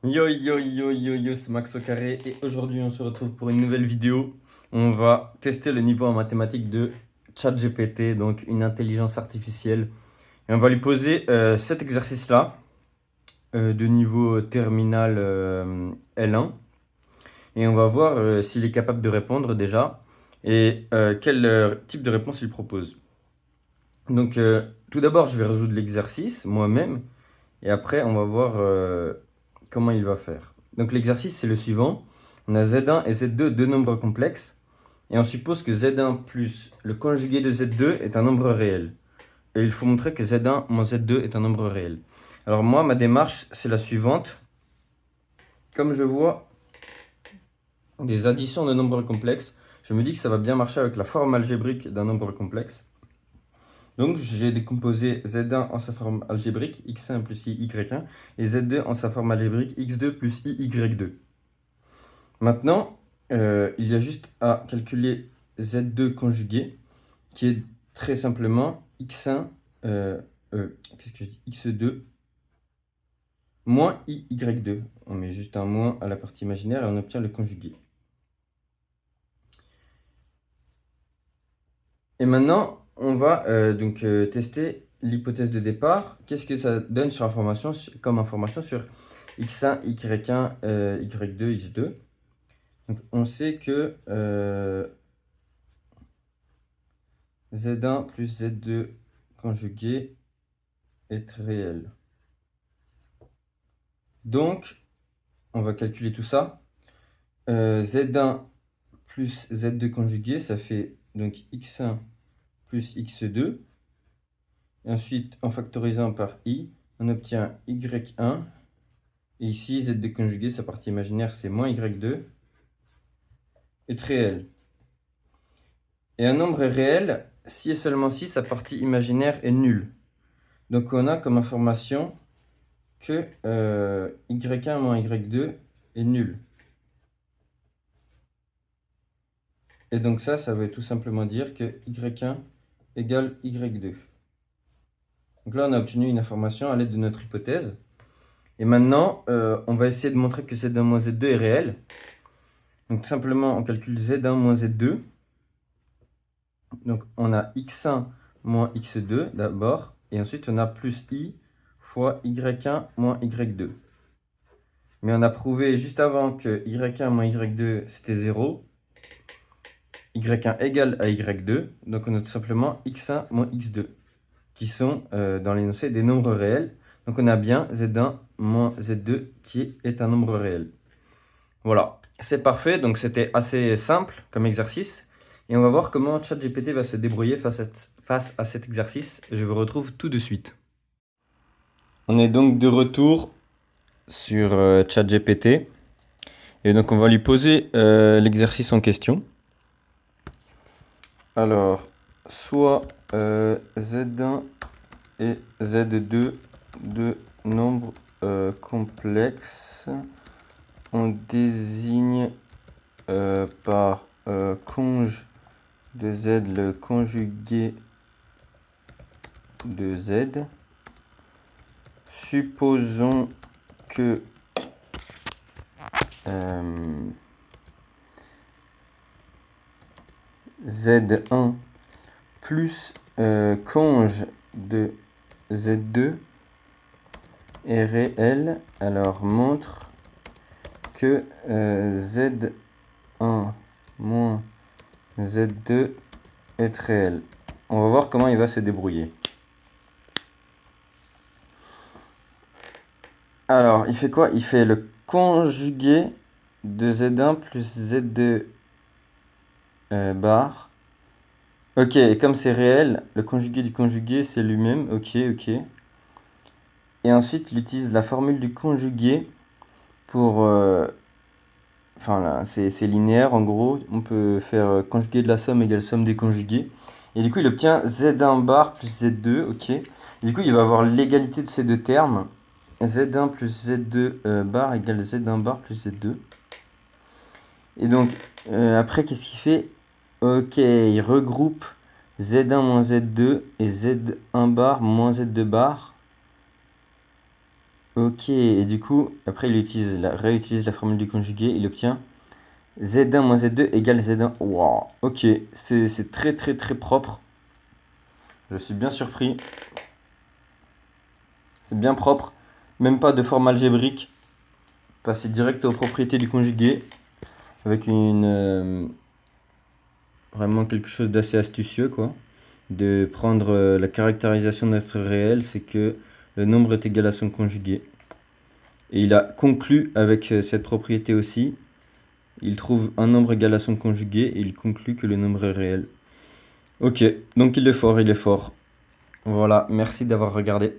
Yo yo yo yo yo, c'est Max au carré et aujourd'hui on se retrouve pour une nouvelle vidéo. On va tester le niveau en mathématiques de ChatGPT, donc une intelligence artificielle. Et on va lui poser cet exercice-là de niveau terminal L1. Et on va voir s'il est capable de répondre déjà et quel type de réponse il propose. Donc tout d'abord je vais résoudre l'exercice moi-même et après on va voir comment il va faire. Donc l'exercice, c'est le suivant. On a Z1 et Z2, deux nombres complexes. Et on suppose que Z1 plus le conjugué de Z2 est un nombre réel. Et il faut montrer que Z1 moins Z2 est un nombre réel. Alors moi, ma démarche, c'est la suivante. Comme je vois des additions de nombres complexes, je me dis que ça va bien marcher avec la forme algébrique d'un nombre complexe. Donc j'ai décomposé Z1 en sa forme algébrique, x1 plus y1, et Z2 en sa forme algébrique, x2 plus iy2. Maintenant, il y a juste à calculer Z2 conjugué, qui est très simplement x1, qu'est-ce que je dis, x2 moins iy2. On met juste un moins à la partie imaginaire et on obtient le conjugué. Et maintenant, on va tester l'hypothèse de départ. Qu'est-ce que ça donne comme information sur x1, y1, y2, x2. Donc, on sait que Z1 plus Z2 conjugué est réel. Donc, on va calculer tout ça. Z1 plus Z2 conjugué, ça fait donc x1 plus x2. Et ensuite, en factorisant par i, on obtient y1. Et ici, Z2 conjugué, sa partie imaginaire, c'est moins y2, est réel. Et un nombre est réel si et seulement si sa partie imaginaire est nulle. Donc on a comme information que y1 moins y2 est nul. Et donc ça veut tout simplement dire que y1 égale y2. Donc là, on a obtenu une information à l'aide de notre hypothèse. Et maintenant, on va essayer de montrer que Z1 moins Z2 est réel. Donc tout simplement, on calcule Z1 moins Z2. Donc on a x1 moins x2 d'abord. Et ensuite, on a plus i fois y1 moins y2. Mais on a prouvé juste avant que y1 moins y2, c'était 0. y1 égale à y2. Donc on a tout simplement x1 moins x2, qui sont dans l'énoncé des nombres réels. Donc on a bien Z1 moins Z2 qui est un nombre réel. Voilà, c'est parfait. Donc c'était assez simple comme exercice. Et on va voir comment ChatGPT va se débrouiller face à cet exercice. Je vous retrouve tout de suite. On est donc de retour sur ChatGPT. Et donc on va lui poser l'exercice en question. Alors, soit Z1 et Z2, deux nombres complexes. On désigne par conj de Z le conjugué de Z. Supposons que Z1 plus conj de Z2 est réel, alors montre que Z1 moins Z2 est réel. On va voir comment il va se débrouiller. Alors, il fait quoi? Il fait le conjugué de Z1 plus Z2 bar. Ok, et comme c'est réel, le conjugué du conjugué, c'est lui-même. Ok. Et ensuite, il utilise la formule du conjugué pour... Enfin, là, c'est linéaire, en gros. On peut faire conjugué de la somme égale somme des conjugués. Et du coup, il obtient Z1 bar plus Z2, ok. Et du coup, il va avoir l'égalité de ces deux termes. Z1 plus Z2 bar égale Z1 bar plus Z2. Et donc, après, qu'est-ce qu'il fait? Ok, il regroupe Z1 moins Z2 et Z1 bar moins Z2 bar. Ok, et du coup, après il réutilise la formule du conjugué, il obtient Z1 moins Z2 égale Z1. Wow, ok, c'est très très très propre. Je suis bien surpris. C'est bien propre. Même pas de forme algébrique. Passer direct aux propriétés du conjugué. Avec vraiment quelque chose d'assez astucieux, quoi. De prendre la caractérisation d'être réel, c'est que le nombre est égal à son conjugué. Et il a conclu avec cette propriété aussi. Il trouve un nombre égal à son conjugué et il conclut que le nombre est réel. Ok, donc il est fort, il est fort. Voilà, merci d'avoir regardé.